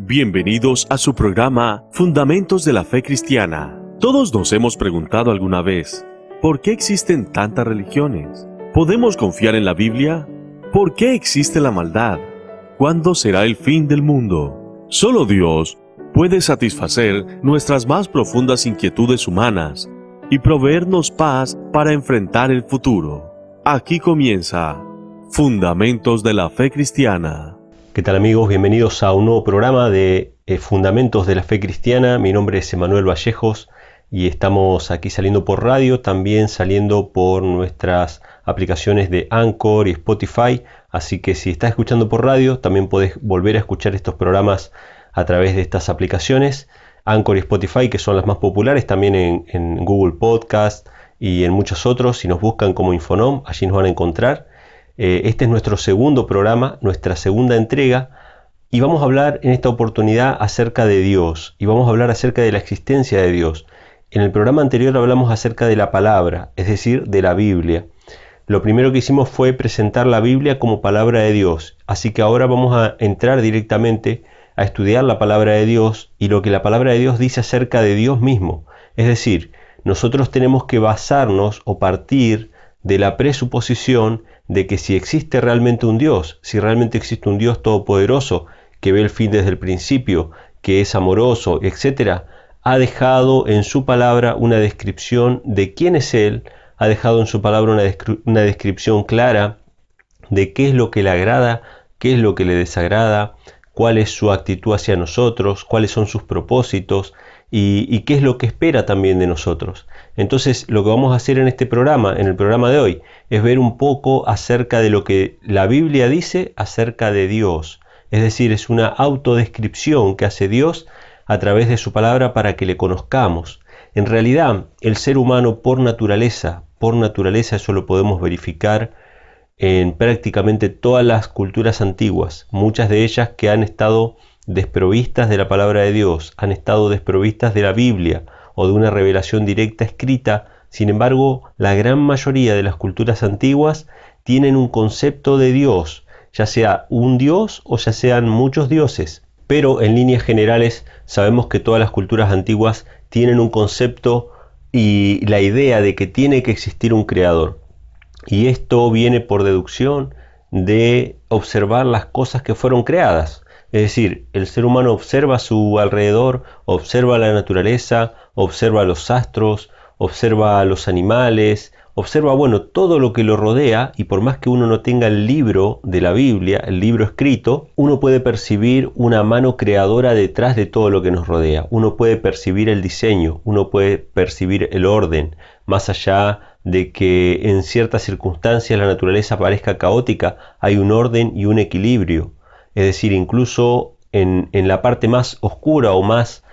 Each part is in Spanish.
Bienvenidos a su programa Fundamentos de la Fe Cristiana. Todos nos hemos preguntado alguna vez, ¿por qué existen tantas religiones? ¿Podemos confiar en la Biblia? ¿Por qué existe la maldad? ¿Cuándo será el fin del mundo? Solo Dios puede satisfacer nuestras más profundas inquietudes humanas y proveernos paz para enfrentar el futuro. Aquí comienza Fundamentos de la Fe Cristiana. ¿Qué tal, amigos? Bienvenidos a un nuevo programa de Fundamentos de la Fe Cristiana. Mi nombre es Emanuel Vallejos y estamos aquí saliendo por radio, también saliendo por nuestras aplicaciones de Anchor y Spotify. Así que si estás escuchando por radio, también podés volver a escuchar estos programas a través de estas aplicaciones, Anchor y Spotify, que son las más populares, también en Google Podcast y en muchos otros. Si nos buscan como Infonom, allí nos van a encontrar. Este es nuestro segundo programa, nuestra segunda entrega, y vamos a hablar en esta oportunidad acerca de Dios, y vamos a hablar acerca de la existencia de Dios. En el programa anterior hablamos acerca de la palabra, es decir, de la Biblia. Lo primero que hicimos fue presentar la Biblia como palabra de Dios, así que ahora vamos a entrar directamente a estudiar la palabra de Dios y lo que la palabra de Dios dice acerca de Dios mismo. Es decir, nosotros tenemos que basarnos o partir de la presuposición de que si existe realmente un Dios, si realmente existe un Dios todopoderoso, que ve el fin desde el principio, que es amoroso, etc., ha dejado en su palabra una descripción de quién es Él, ha dejado en su palabra una descripción clara de qué es lo que le agrada, qué es lo que le desagrada, cuál es su actitud hacia nosotros, cuáles son sus propósitos y qué es lo que espera también de nosotros. Entonces, lo que vamos a hacer en este programa, en el programa de hoy, es ver un poco acerca de lo que la Biblia dice acerca de Dios. Es decir, es una autodescripción que hace Dios a través de su palabra para que le conozcamos. En realidad, el ser humano por naturaleza, eso lo podemos verificar en prácticamente todas las culturas antiguas, muchas de ellas que han estado desprovistas de la palabra de Dios, han estado desprovistas de la Biblia o de una revelación directa escrita. Sin embargo, la gran mayoría de las culturas antiguas tienen un concepto de Dios, ya sea un Dios o ya sean muchos dioses. Pero en líneas generales sabemos que todas las culturas antiguas tienen un concepto y la idea de que tiene que existir un creador. Y esto viene por deducción de observar las cosas que fueron creadas. Es decir, el ser humano observa a su alrededor, observa la naturaleza, observa los astros, observa a los animales, observa, todo lo que lo rodea, y por más que uno no tenga el libro de la Biblia, el libro escrito, uno puede percibir una mano creadora detrás de todo lo que nos rodea. Uno puede percibir el diseño, uno puede percibir el orden, más allá de que en ciertas circunstancias la naturaleza parezca caótica, hay un orden y un equilibrio. Es decir, incluso en la parte más oscura o más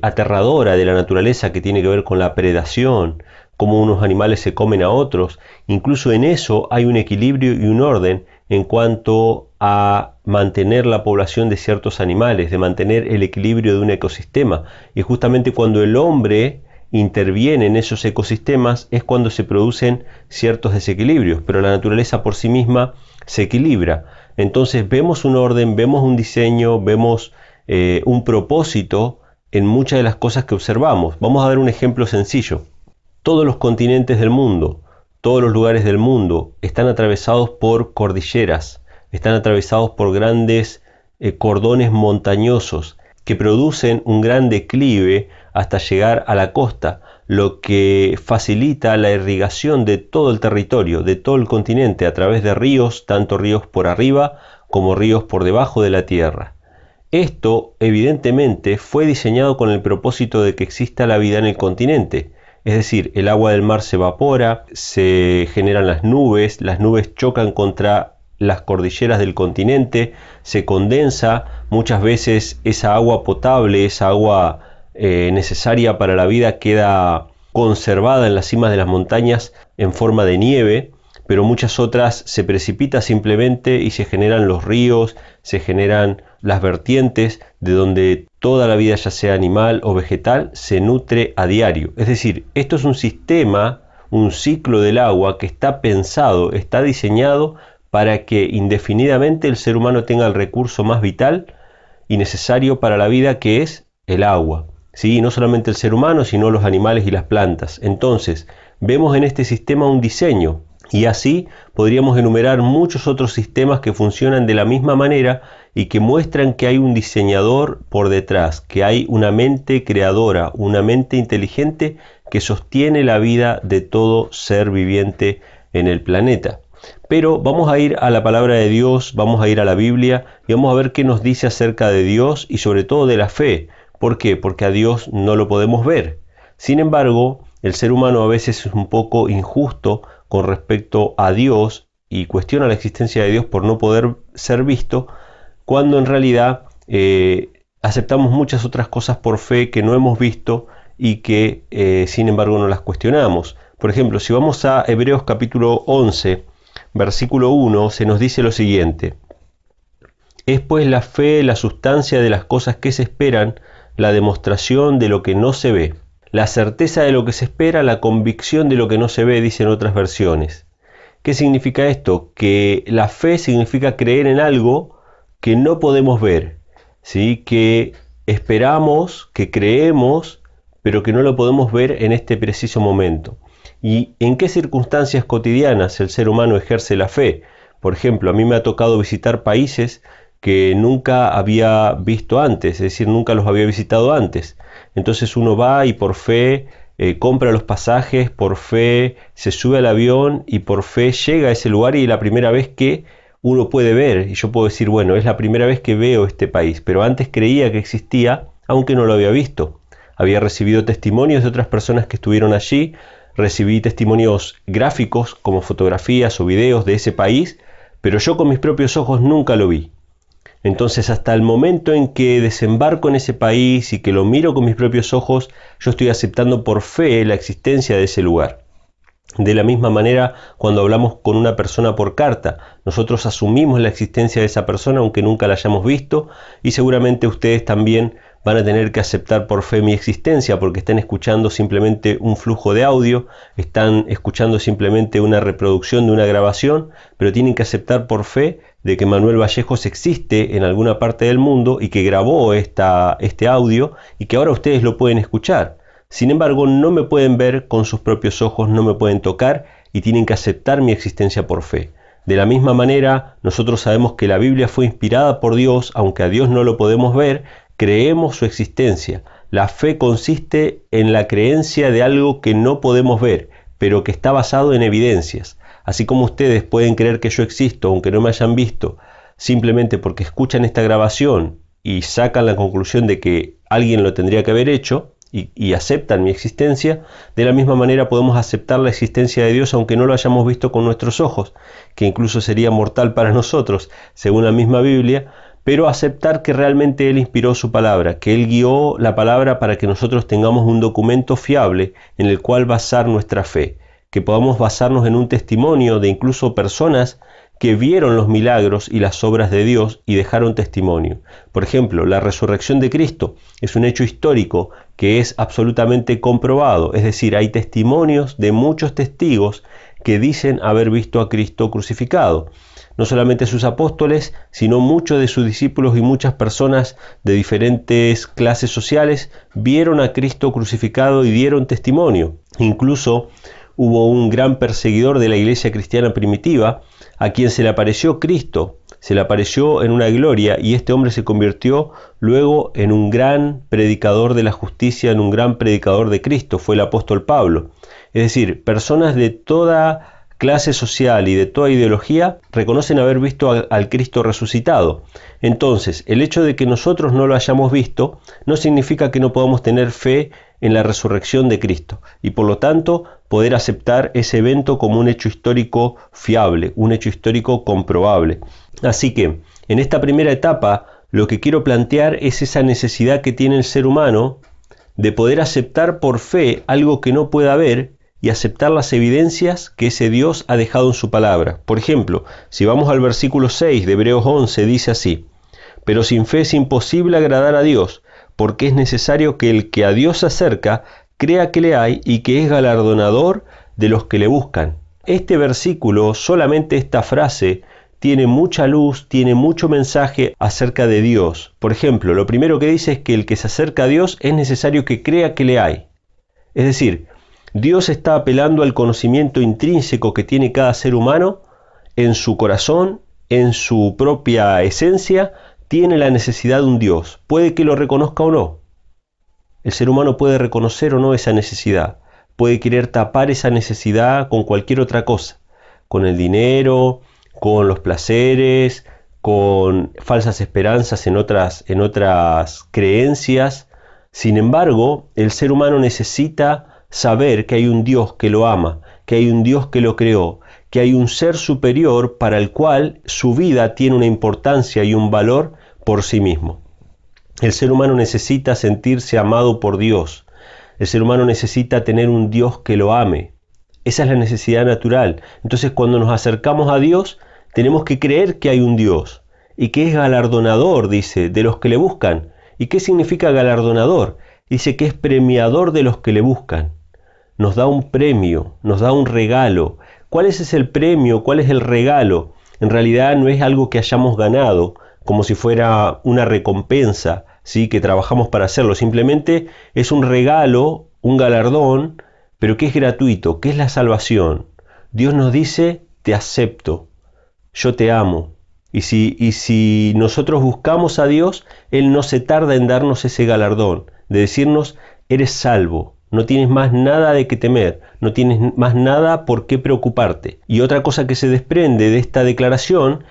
aterradora de la naturaleza, que tiene que ver con la predación, cómo unos animales se comen a otros, incluso en eso hay un equilibrio y un orden en cuanto a mantener la población de ciertos animales, de mantener el equilibrio de un ecosistema. Y justamente cuando el hombre interviene en esos ecosistemas es cuando se producen ciertos desequilibrios, pero la naturaleza por sí misma se equilibra. Entonces vemos un orden, vemos un diseño, vemos un propósito en muchas de las cosas que observamos. Vamos a dar un ejemplo sencillo. Todos los continentes del mundo, todos los lugares del mundo están atravesados por cordilleras, están atravesados por grandes cordones montañosos que producen un gran declive hasta llegar a la costa, lo que facilita la irrigación de todo el territorio, de todo el continente, a través de ríos, tanto ríos por arriba como ríos por debajo de la tierra. Esto, evidentemente, fue diseñado con el propósito de que exista la vida en el continente. Es decir, el agua del mar se evapora, se generan las nubes chocan contra las cordilleras del continente, se condensa, muchas veces esa agua potable, esa agua necesaria para la vida queda conservada en las cimas de las montañas en forma de nieve, pero muchas otras se precipita simplemente y se generan los ríos, se generan las vertientes de donde toda la vida, ya sea animal o vegetal, se nutre a diario. Es decir, esto es un sistema, un ciclo del agua que está pensado, está diseñado para que indefinidamente el ser humano tenga el recurso más vital y necesario para la vida, que es el agua. ¿Sí? No solamente el ser humano, sino los animales y las plantas. Entonces, vemos en este sistema un diseño, y así podríamos enumerar muchos otros sistemas que funcionan de la misma manera y que muestran que hay un diseñador por detrás, que hay una mente creadora, una mente inteligente que sostiene la vida de todo ser viviente en el planeta. Pero vamos a ir a la palabra de Dios, vamos a ir a la Biblia y vamos a ver qué nos dice acerca de Dios y sobre todo de la fe. ¿Por qué? Porque a Dios no lo podemos ver. Sin embargo, el ser humano a veces es un poco injusto con respecto a Dios y cuestiona la existencia de Dios por no poder ser visto, cuando en realidad aceptamos muchas otras cosas por fe que no hemos visto y que sin embargo no las cuestionamos. Por ejemplo, si vamos a Hebreos capítulo 11, versículo 1, se nos dice lo siguiente: es pues la fe la sustancia de las cosas que se esperan, la demostración de lo que no se ve. La certeza de lo que se espera, la convicción de lo que no se ve, dicen otras versiones. ¿Qué significa esto? Que la fe significa creer en algo que no podemos ver, ¿sí? Que esperamos, que creemos, pero que no lo podemos ver en este preciso momento. ¿Y en qué circunstancias cotidianas el ser humano ejerce la fe? Por ejemplo, a mí me ha tocado visitar países que nunca había visto antes, es decir, nunca los había visitado antes. Entonces uno va y por fe compra los pasajes, por fe se sube al avión y por fe llega a ese lugar, y es la primera vez que uno puede ver, y yo puedo decir, bueno, es la primera vez que veo este país, pero antes creía que existía, aunque no lo había visto. Había recibido testimonios de otras personas que estuvieron allí, recibí testimonios gráficos como fotografías o videos de ese país, pero yo con mis propios ojos nunca lo vi. Entonces, hasta el momento en que desembarco en ese país y que lo miro con mis propios ojos, yo estoy aceptando por fe la existencia de ese lugar. De la misma manera, cuando hablamos con una persona por carta, nosotros asumimos la existencia de esa persona aunque nunca la hayamos visto, y seguramente ustedes también van a tener que aceptar por fe mi existencia, porque están escuchando simplemente un flujo de audio, están escuchando simplemente una reproducción de una grabación, pero tienen que aceptar por fe de que Manuel Vallejos existe en alguna parte del mundo y que grabó este audio y que ahora ustedes lo pueden escuchar. Sin embargo, no me pueden ver con sus propios ojos, no me pueden tocar y tienen que aceptar mi existencia por fe. De la misma manera, nosotros sabemos que la Biblia fue inspirada por Dios, aunque a Dios no lo podemos ver, creemos su existencia. La fe consiste en la creencia de algo que no podemos ver, pero que está basado en evidencias. Así como ustedes pueden creer que yo existo, aunque no me hayan visto, simplemente porque escuchan esta grabación y sacan la conclusión de que alguien lo tendría que haber hecho, y aceptan mi existencia, de la misma manera podemos aceptar la existencia de Dios aunque no lo hayamos visto con nuestros ojos, que incluso sería mortal para nosotros, según la misma Biblia, pero aceptar que realmente Él inspiró su palabra, que Él guió la palabra para que nosotros tengamos un documento fiable en el cual basar nuestra fe, que podamos basarnos en un testimonio de incluso personas que vieron los milagros y las obras de Dios y dejaron testimonio. Por ejemplo, la resurrección de Cristo es un hecho histórico que es absolutamente comprobado, es decir, hay testimonios de muchos testigos que dicen haber visto a Cristo crucificado. No solamente sus apóstoles, sino muchos de sus discípulos y muchas personas de diferentes clases sociales vieron a Cristo crucificado y dieron testimonio. Incluso hubo un gran perseguidor de la iglesia cristiana primitiva a quien se le apareció Cristo, se le apareció en una gloria, y este hombre se convirtió luego en un gran predicador de la justicia, en un gran predicador de Cristo, fue el apóstol Pablo. Es decir, personas de toda clase social y de toda ideología reconocen haber visto al Cristo resucitado. Entonces, el hecho de que nosotros no lo hayamos visto no significa que no podamos tener fe en la resurrección de Cristo y por lo tanto poder aceptar ese evento como un hecho histórico fiable, un hecho histórico comprobable. Así que en esta primera etapa lo que quiero plantear es esa necesidad que tiene el ser humano de poder aceptar por fe algo que no pueda ver y aceptar las evidencias que ese Dios ha dejado en su palabra. Por ejemplo, si vamos al versículo 6 de Hebreos 11, dice así: pero sin fe es imposible agradar a Dios, porque es necesario que el que a Dios se acerca crea que le hay y que es galardonador de los que le buscan. Este versículo, solamente esta frase, tiene mucha luz, tiene mucho mensaje acerca de Dios. Por ejemplo, lo primero que dice es que el que se acerca a Dios es necesario que crea que le hay. Es decir, Dios está apelando al conocimiento intrínseco que tiene cada ser humano en su corazón, en su propia esencia, tiene la necesidad de un Dios. Puede que lo reconozca o no. El ser humano puede reconocer o no esa necesidad. Puede querer tapar esa necesidad con cualquier otra cosa. Con el dinero, con los placeres, con falsas esperanzas en otras creencias. Sin embargo, el ser humano necesita saber que hay un Dios que lo ama, que hay un Dios que lo creó, que hay un ser superior para el cual su vida tiene una importancia y un valor por sí mismo. El ser humano necesita sentirse amado por Dios. El ser humano necesita tener un Dios que lo ame. Esa es la necesidad natural. Entonces, cuando nos acercamos a Dios, tenemos que creer que hay un Dios y que es galardonador, dice, de los que le buscan. ¿Y qué significa galardonador? Dice que es premiador de los que le buscan. Nos da un premio, nos da un regalo. ¿Cuál es ese premio? ¿Cuál es el regalo? En realidad no es algo que hayamos ganado, como si fuera una recompensa, ¿sí? Que trabajamos para hacerlo. Simplemente es un regalo, un galardón, pero que es gratuito, que es la salvación. Dios nos dice, te acepto, yo te amo. Y si nosotros buscamos a Dios, Él no se tarda en darnos ese galardón, de decirnos, eres salvo, no tienes más nada de qué temer, no tienes más nada por qué preocuparte. Y otra cosa que se desprende de esta declaración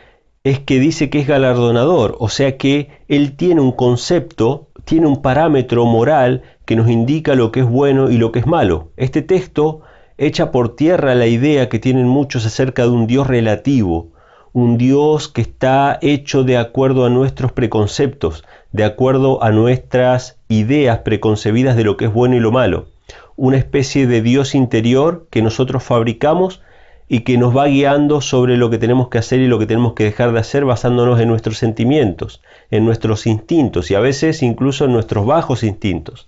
es que dice que es galardonador, o sea que Él tiene un concepto, tiene un parámetro moral que nos indica lo que es bueno y lo que es malo. Este texto echa por tierra la idea que tienen muchos acerca de un Dios relativo, un Dios que está hecho de acuerdo a nuestros preconceptos, de acuerdo a nuestras ideas preconcebidas de lo que es bueno y lo malo. Una especie de Dios interior que nosotros fabricamos y que nos va guiando sobre lo que tenemos que hacer y lo que tenemos que dejar de hacer basándonos en nuestros sentimientos, en nuestros instintos y a veces incluso en nuestros bajos instintos.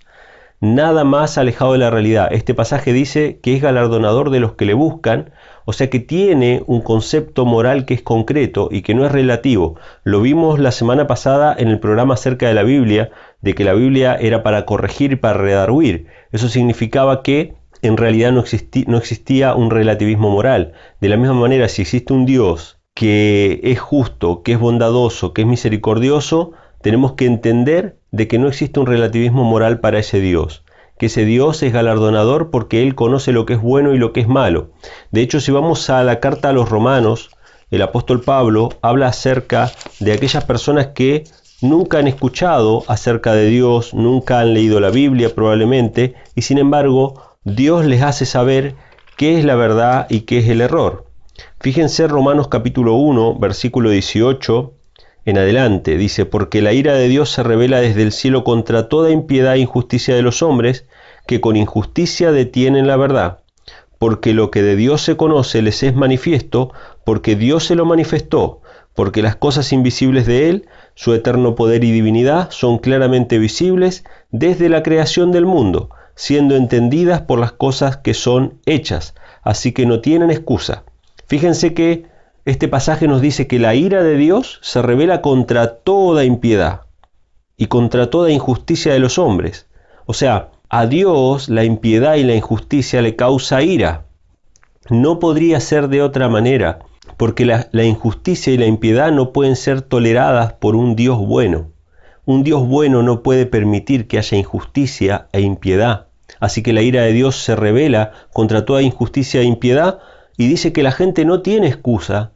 Nada más alejado de la realidad. Este pasaje dice que es galardonador de los que le buscan, o sea que tiene un concepto moral que es concreto y que no es relativo. Lo vimos la semana pasada en el programa acerca de la Biblia, de que la Biblia era para corregir y para redarguir. Eso significaba que en realidad no existía un relativismo moral. De la misma manera, si existe un Dios que es justo, que es bondadoso, que es misericordioso, tenemos que entender de que no existe un relativismo moral para ese Dios, que ese Dios es galardonador porque Él conoce lo que es bueno y lo que es malo. De hecho, si vamos a la carta a los Romanos, el apóstol Pablo habla acerca de aquellas personas que nunca han escuchado acerca de Dios, nunca han leído la Biblia probablemente, y sin embargo, Dios les hace saber qué es la verdad y qué es el error. Fíjense Romanos capítulo 1, versículo 18 en adelante, dice, porque la ira de Dios se revela desde el cielo contra toda impiedad e injusticia de los hombres, que con injusticia detienen la verdad. Porque lo que de Dios se conoce les es manifiesto, porque Dios se lo manifestó, porque las cosas invisibles de Él, su eterno poder y divinidad, son claramente visibles desde la creación del mundo, siendo entendidas por las cosas que son hechas, así que no tienen excusa. Fíjense que este pasaje nos dice que la ira de Dios se revela contra toda impiedad y contra toda injusticia de los hombres. O sea, a Dios la impiedad y la injusticia le causa ira. No podría ser de otra manera, porque la injusticia y la impiedad no pueden ser toleradas por un Dios bueno. Un Dios bueno no puede permitir que haya injusticia e impiedad. Así que la ira de Dios se revela contra toda injusticia e impiedad y dice que la gente no tiene excusa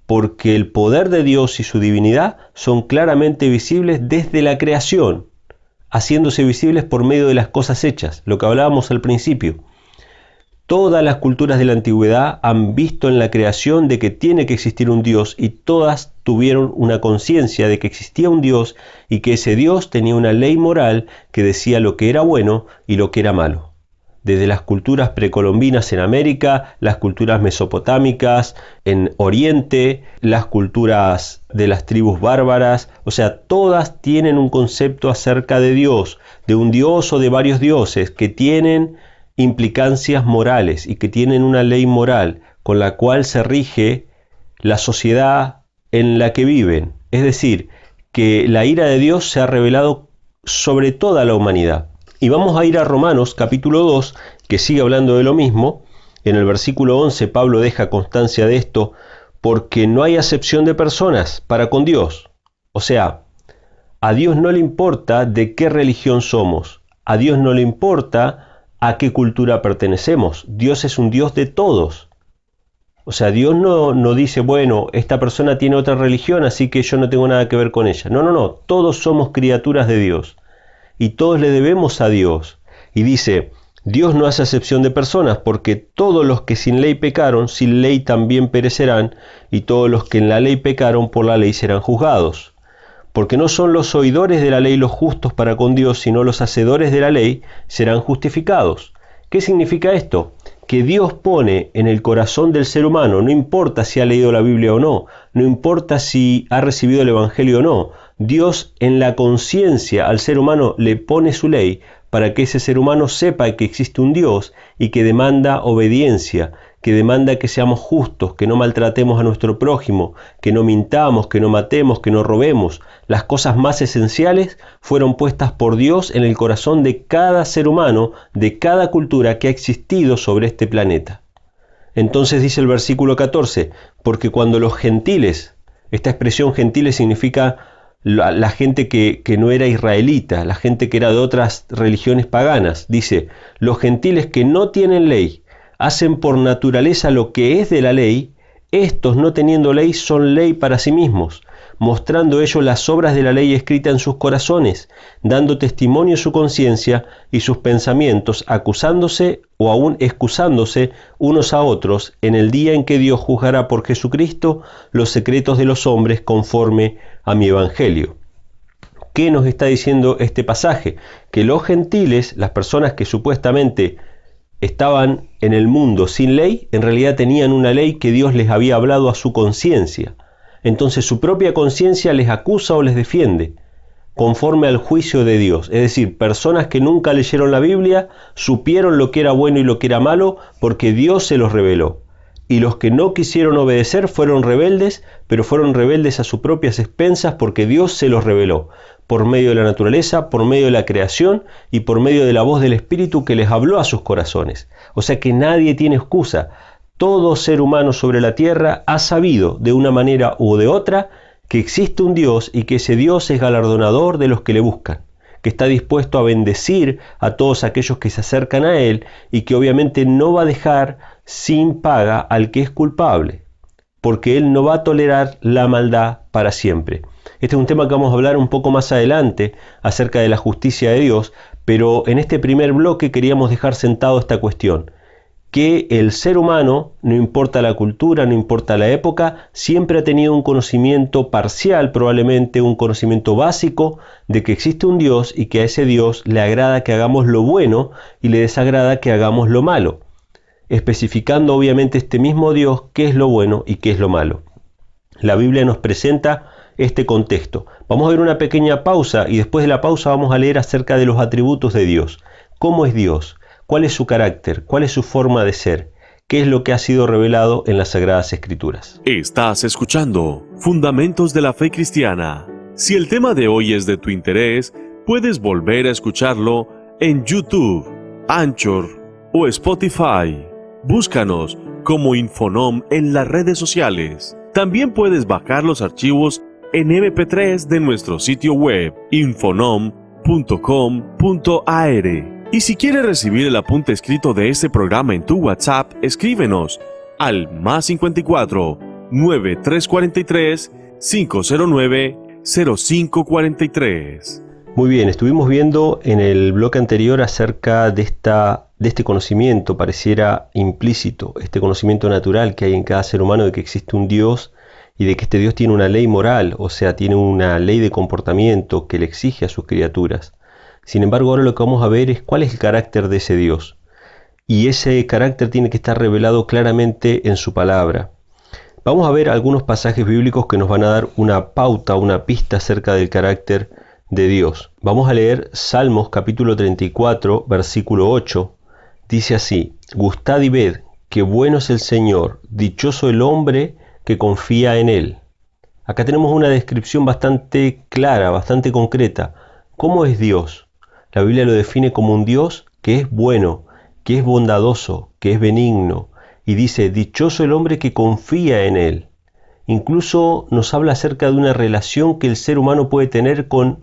porque el poder de Dios y su divinidad son claramente visibles desde la creación, haciéndose visibles por medio de las cosas hechas, lo que hablábamos al principio. Todas las culturas de la antigüedad han visto en la creación de que tiene que existir un Dios y todas tuvieron una conciencia de que existía un Dios y que ese Dios tenía una ley moral que decía lo que era bueno y lo que era malo. Desde las culturas precolombinas en América, las culturas mesopotámicas en Oriente, las culturas de las tribus bárbaras, o sea, todas tienen un concepto acerca de Dios, de un Dios o de varios dioses que tienen implicancias morales y que tienen una ley moral con la cual se rige la sociedad en la que viven. Es decir, que la ira de Dios se ha revelado sobre toda la humanidad. Y vamos a ir a Romanos capítulo 2, que sigue hablando de lo mismo. En el versículo 11 Pablo deja constancia de esto, porque no hay acepción de personas para con Dios. O sea, a Dios no le importa de qué religión somos, a Dios no le importa a qué cultura pertenecemos. Dios es un Dios de todos. O sea, Dios no dice, bueno, esta persona tiene otra religión, así que yo no tengo nada que ver con ella. No, todos somos criaturas de Dios y todos le debemos a Dios. Y dice, Dios no hace acepción de personas, porque todos los que sin ley pecaron, sin ley también perecerán, y todos los que en la ley pecaron, por la ley serán juzgados. Porque no son los oidores de la ley los justos para con Dios, sino los hacedores de la ley serán justificados. ¿Qué significa esto? Que Dios pone en el corazón del ser humano, no importa si ha leído la Biblia o no, no importa si ha recibido el Evangelio o no, Dios en la conciencia al ser humano le pone su ley para que ese ser humano sepa que existe un Dios y que demanda obediencia, que demanda que seamos justos, que no maltratemos a nuestro prójimo, que no mintamos, que no matemos, que no robemos. Las cosas más esenciales fueron puestas por Dios en el corazón de cada ser humano, de cada cultura que ha existido sobre este planeta. Entonces dice el versículo 14, porque cuando los gentiles, esta expresión gentiles significa la gente que no era israelita, la gente que era de otras religiones paganas, dice, los gentiles que no tienen ley, hacen por naturaleza lo que es de la ley, estos no teniendo ley son ley para sí mismos, mostrando ellos las obras de la ley escritas en sus corazones, dando testimonio su conciencia y sus pensamientos, acusándose o aún excusándose unos a otros en el día en que Dios juzgará por Jesucristo los secretos de los hombres conforme a mi evangelio. ¿Qué nos está diciendo este pasaje? Que los gentiles, las personas que supuestamente estaban en el mundo sin ley, en realidad tenían una ley que Dios les había hablado a su conciencia. Entonces su propia conciencia les acusa o les defiende, conforme al juicio de Dios. Es decir, personas que nunca leyeron la Biblia, supieron lo que era bueno y lo que era malo, porque Dios se los reveló. Y los que no quisieron obedecer fueron rebeldes, pero fueron rebeldes a sus propias expensas porque Dios se los reveló, por medio de la naturaleza, por medio de la creación y por medio de la voz del Espíritu que les habló a sus corazones. O sea que nadie tiene excusa. Todo ser humano sobre la tierra ha sabido, de una manera u de otra, que existe un Dios y que ese Dios es galardonador de los que le buscan, que está dispuesto a bendecir a todos aquellos que se acercan a Él y que obviamente no va a dejar sin paga al que es culpable, porque Él no va a tolerar la maldad para siempre. Este es un tema que vamos a hablar un poco más adelante acerca de la justicia de Dios, pero en este primer bloque queríamos dejar sentado esta cuestión, que el ser humano, no importa la cultura, no importa la época, siempre ha tenido un conocimiento parcial, probablemente un conocimiento básico de que existe un Dios y que a ese Dios le agrada que hagamos lo bueno y le desagrada que hagamos lo malo, especificando obviamente este mismo Dios qué es lo bueno y qué es lo malo. La Biblia nos presenta este contexto. Vamos a ver una pequeña pausa y después de la pausa vamos a leer acerca de los atributos de Dios. ¿Cómo es Dios? ¿Cuál es su carácter? ¿Cuál es su forma de ser? ¿Qué es lo que ha sido revelado en las Sagradas Escrituras? Estás escuchando Fundamentos de la Fe Cristiana. Si el tema de hoy es de tu interés, puedes volver a escucharlo en YouTube, Anchor o Spotify. Búscanos como Infonom en las redes sociales. También puedes bajar los archivos en MP3 de nuestro sitio web infonom.com.ar. Y si quieres recibir el apunte escrito de este programa en tu WhatsApp, escríbenos al +54 9343 509 0543. Muy bien, estuvimos viendo en el bloque anterior acerca de este conocimiento, pareciera implícito, este conocimiento natural que hay en cada ser humano de que existe un Dios y de que este Dios tiene una ley moral, o sea, tiene una ley de comportamiento que le exige a sus criaturas. Sin embargo, ahora lo que vamos a ver es cuál es el carácter de ese Dios. Y ese carácter tiene que estar revelado claramente en su palabra. Vamos a ver algunos pasajes bíblicos que nos van a dar una pauta, una pista acerca del carácter de Dios. Vamos a leer Salmos capítulo 34, versículo 8. Dice así: Gustad y ved, que bueno es el Señor, dichoso el hombre que confía en Él. Acá tenemos una descripción bastante clara, bastante concreta. ¿Cómo es Dios? La Biblia lo define como un Dios que es bueno, que es bondadoso, que es benigno. Y dice, dichoso el hombre que confía en Él. Incluso nos habla acerca de una relación que el ser humano puede tener con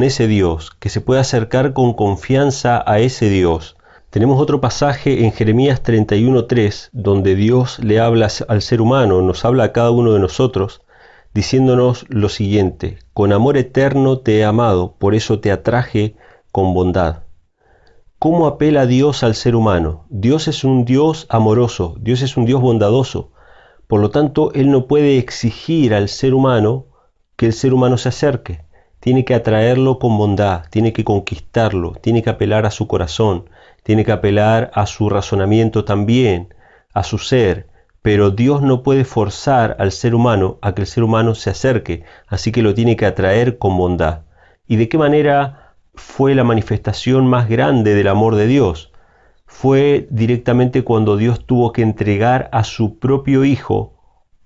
ese Dios, que se puede acercar con confianza a ese Dios. Tenemos otro pasaje en Jeremías 31:3, donde Dios le habla al ser humano, nos habla a cada uno de nosotros, diciéndonos lo siguiente: con amor eterno te he amado, por eso te atraje con bondad. ¿Cómo apela Dios al ser humano? Dios es un Dios amoroso, Dios es un Dios bondadoso. Por lo tanto, Él no puede exigir al ser humano que el ser humano se acerque. Tiene que atraerlo con bondad, tiene que conquistarlo, tiene que apelar a su corazón, tiene que apelar a su razonamiento también, a su ser. Pero Dios no puede forzar al ser humano a que el ser humano se acerque, así que lo tiene que atraer con bondad. ¿Y de qué manera fue la manifestación más grande del amor de Dios? Fue directamente cuando Dios tuvo que entregar a su propio Hijo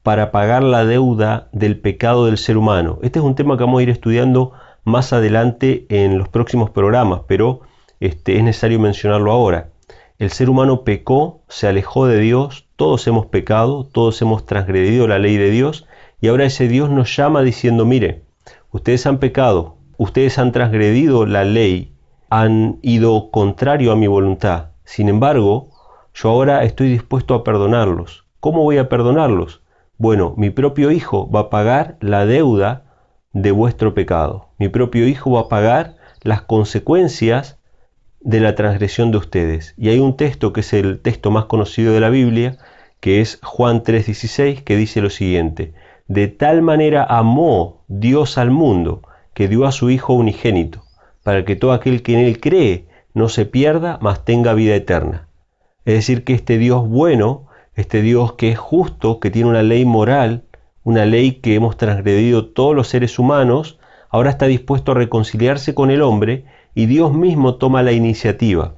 para pagar la deuda del pecado del ser humano. Este es un tema que vamos a ir estudiando más adelante en los próximos programas, pero es necesario mencionarlo ahora. El ser humano pecó, se alejó de Dios, todos hemos pecado, todos hemos transgredido la ley de Dios, y ahora ese Dios nos llama diciendo, mire, ustedes han pecado, ustedes han transgredido la ley, han ido contrario a mi voluntad. Sin embargo, yo ahora estoy dispuesto a perdonarlos. ¿Cómo voy a perdonarlos? Bueno, mi propio Hijo va a pagar la deuda de vuestro pecado. Mi propio Hijo va a pagar las consecuencias de la transgresión de ustedes. Y hay un texto que es el texto más conocido de la Biblia, que es Juan 3:16, que dice lo siguiente: de tal manera amó Dios al mundo, que dio a su Hijo unigénito, para que todo aquel que en Él cree no se pierda, mas tenga vida eterna. Es decir, que este Dios bueno, este Dios que es justo, que tiene una ley moral, una ley que hemos transgredido todos los seres humanos, ahora está dispuesto a reconciliarse con el hombre, y Dios mismo toma la iniciativa.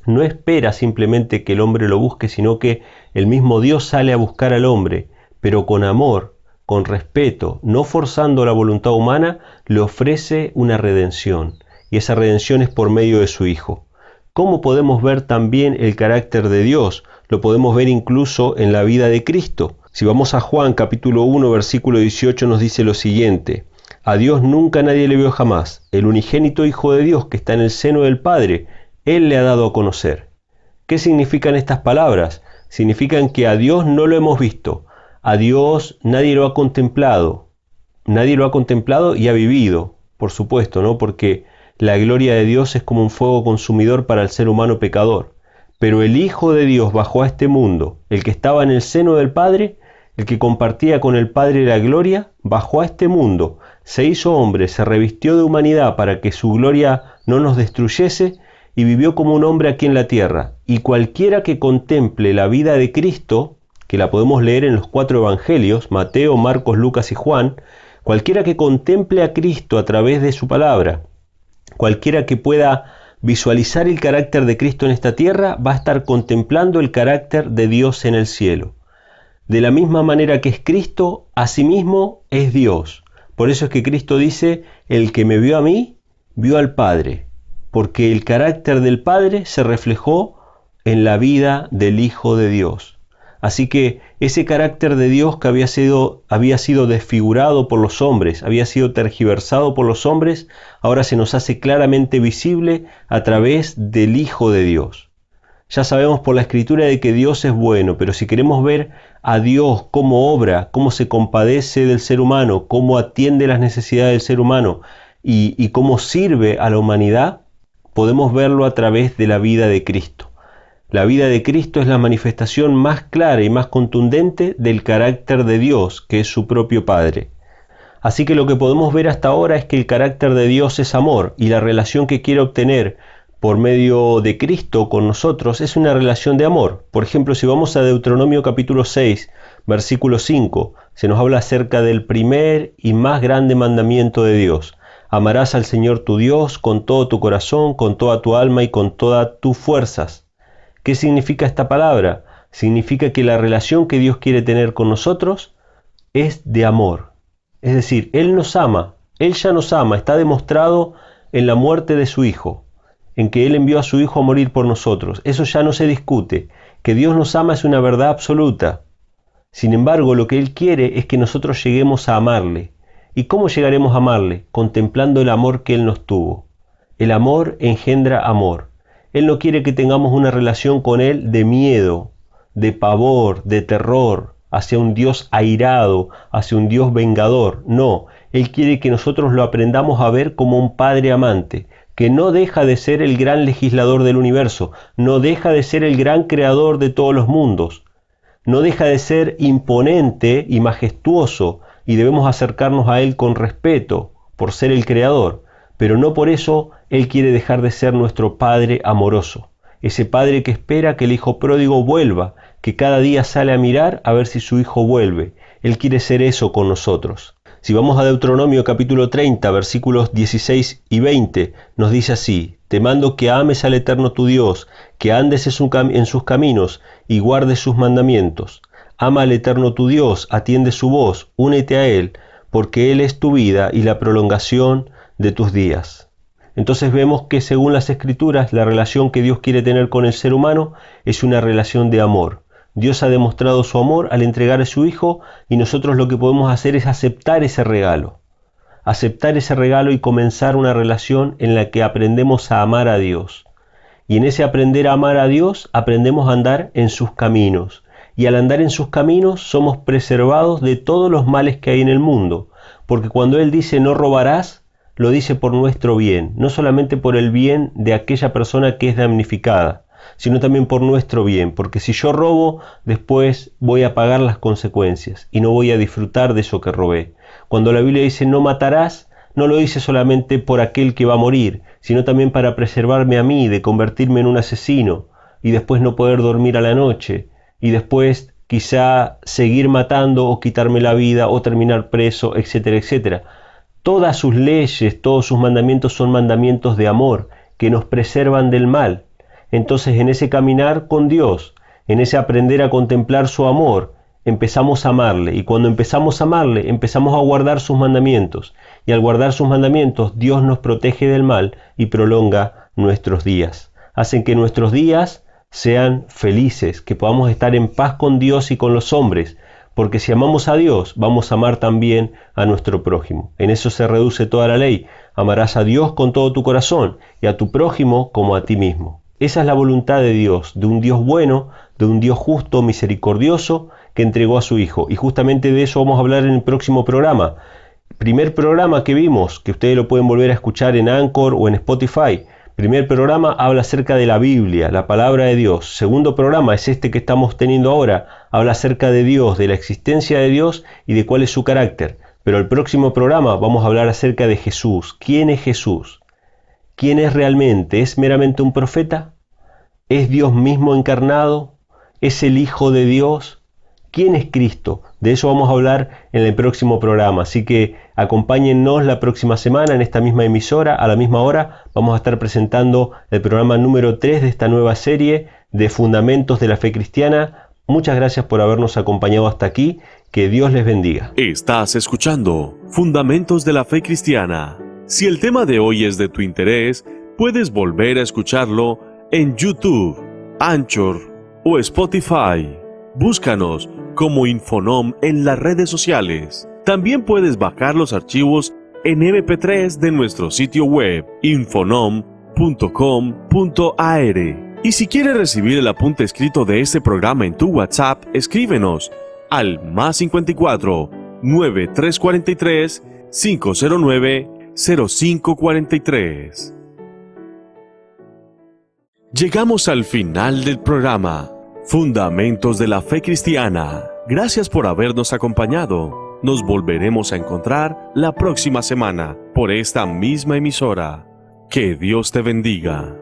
No espera simplemente que el hombre lo busque, sino que el mismo Dios sale a buscar al hombre, pero con amor, con respeto, no forzando la voluntad humana, le ofrece una redención. Y esa redención es por medio de su Hijo. ¿Cómo podemos ver también el carácter de Dios? Lo podemos ver incluso en la vida de Cristo. Si vamos a Juan capítulo 1 versículo 18 nos dice lo siguiente: a Dios nunca nadie le vio jamás, el unigénito Hijo de Dios que está en el seno del Padre, Él le ha dado a conocer. ¿Qué significan estas palabras? Significan que a Dios no lo hemos visto, a Dios nadie lo ha contemplado y ha vivido, por supuesto, ¿no? Porque la gloria de Dios es como un fuego consumidor para el ser humano pecador. Pero el Hijo de Dios bajó a este mundo, el que estaba en el seno del Padre, el que compartía con el Padre la gloria, bajó a este mundo, se hizo hombre, se revistió de humanidad para que su gloria no nos destruyese, y vivió como un hombre aquí en la tierra. Y cualquiera que contemple la vida de Cristo, que la podemos leer en los 4 evangelios, Mateo, Marcos, Lucas y Juan, cualquiera que contemple a Cristo a través de su palabra, cualquiera que pueda visualizar el carácter de Cristo en esta tierra, va a estar contemplando el carácter de Dios en el cielo. De la misma manera que es Cristo, asimismo es Dios. Por eso es que Cristo dice, el que me vio a mí, vio al Padre, porque el carácter del Padre se reflejó en la vida del Hijo de Dios. Así que ese carácter de Dios que había sido desfigurado por los hombres, había sido tergiversado por los hombres, ahora se nos hace claramente visible a través del Hijo de Dios. Ya sabemos por la Escritura de que Dios es bueno, pero si queremos ver a Dios cómo obra, cómo se compadece del ser humano, cómo atiende las necesidades del ser humano y cómo sirve a la humanidad, podemos verlo a través de la vida de Cristo. La vida de Cristo es la manifestación más clara y más contundente del carácter de Dios, que es su propio Padre. Así que lo que podemos ver hasta ahora es que el carácter de Dios es amor, y la relación que quiere obtener por medio de Cristo con nosotros es una relación de amor. Por ejemplo, si vamos a Deuteronomio capítulo 6, versículo 5, se nos habla acerca del primer y más grande mandamiento de Dios. Amarás al Señor tu Dios con todo tu corazón, con toda tu alma y con todas tus fuerzas. ¿Qué significa esta palabra? Significa que la relación que Dios quiere tener con nosotros es de amor. Es decir, Él nos ama, Él ya nos ama, está demostrado en la muerte de su Hijo, en que Él envió a su Hijo a morir por nosotros. Eso ya no se discute. Que Dios nos ama es una verdad absoluta. Sin embargo, lo que Él quiere es que nosotros lleguemos a amarle. ¿Y cómo llegaremos a amarle? Contemplando el amor que Él nos tuvo. El amor engendra amor. Él no quiere que tengamos una relación con Él de miedo, de pavor, de terror, hacia un Dios airado, hacia un Dios vengador. No, Él quiere que nosotros lo aprendamos a ver como un Padre amante, que no deja de ser el gran legislador del universo, no deja de ser el gran creador de todos los mundos, no deja de ser imponente y majestuoso, y debemos acercarnos a Él con respeto, por ser el creador, pero no por eso Él quiere dejar de ser nuestro Padre amoroso, ese Padre que espera que el Hijo pródigo vuelva, que cada día sale a mirar a ver si su Hijo vuelve. Él quiere ser eso con nosotros. Si vamos a Deuteronomio capítulo 30, versículos 16 y 20, nos dice así: te mando que ames al Eterno tu Dios, que andes en sus caminos y guardes sus mandamientos. Ama al Eterno tu Dios, atiende su voz, únete a Él, porque Él es tu vida y la prolongación de tus días. Entonces vemos que según las Escrituras, la relación que Dios quiere tener con el ser humano es una relación de amor. Dios ha demostrado su amor al entregar a su Hijo, y nosotros lo que podemos hacer es aceptar ese regalo y comenzar una relación en la que aprendemos a amar a Dios. Y en ese aprender a amar a Dios, aprendemos a andar en sus caminos. Y al andar en sus caminos somos preservados de todos los males que hay en el mundo. Porque cuando Él dice no robarás, lo dice por nuestro bien, no solamente por el bien de aquella persona que es damnificada, sino también por nuestro bien, porque si yo robo, después voy a pagar las consecuencias y no voy a disfrutar de eso que robé. Cuando la Biblia dice no matarás, no lo dice solamente por aquel que va a morir, sino también para preservarme a mí de convertirme en un asesino y después no poder dormir a la noche y después quizá seguir matando o quitarme la vida o terminar preso, etcétera, etcétera. Todas sus leyes, todos sus mandamientos son mandamientos de amor que nos preservan del mal. Entonces en ese caminar con Dios, en ese aprender a contemplar su amor, empezamos a amarle, y cuando empezamos a amarle, empezamos a guardar sus mandamientos, y al guardar sus mandamientos, Dios nos protege del mal y prolonga nuestros días. Hacen que nuestros días sean felices, que podamos estar en paz con Dios y con los hombres, porque si amamos a Dios, vamos a amar también a nuestro prójimo. En eso se reduce toda la ley: amarás a Dios con todo tu corazón y a tu prójimo como a ti mismo. Esa es la voluntad de Dios, de un Dios bueno, de un Dios justo, misericordioso, que entregó a su Hijo. Y justamente de eso vamos a hablar en el próximo programa. Primer programa que vimos, que ustedes lo pueden volver a escuchar en Anchor o en Spotify. Primer programa habla acerca de la Biblia, la palabra de Dios. Segundo programa es este que estamos teniendo ahora. Habla acerca de Dios, de la existencia de Dios y de cuál es su carácter. Pero el próximo programa vamos a hablar acerca de Jesús. ¿Quién es Jesús? ¿Quién es realmente? ¿Es meramente un profeta? ¿Es Dios mismo encarnado? ¿Es el Hijo de Dios? ¿Quién es Cristo? De eso vamos a hablar en el próximo programa. Así que acompáñennos la próxima semana en esta misma emisora, a la misma hora. Vamos a estar presentando el programa número 3 de esta nueva serie de Fundamentos de la Fe Cristiana. Muchas gracias por habernos acompañado hasta aquí. Que Dios les bendiga. Estás escuchando Fundamentos de la Fe Cristiana. Si el tema de hoy es de tu interés, puedes volver a escucharlo en YouTube, Anchor o Spotify. Búscanos como Infonom en las redes sociales. También puedes bajar los archivos en MP3 de nuestro sitio web infonom.com.ar. Y si quieres recibir el apunte escrito de este programa en tu WhatsApp, escríbenos al +54 9343 509 0543. Llegamos al final del programa Fundamentos de la Fe Cristiana. Gracias por habernos acompañado. Nos volveremos a encontrar la próxima semana por esta misma emisora. Que Dios te bendiga.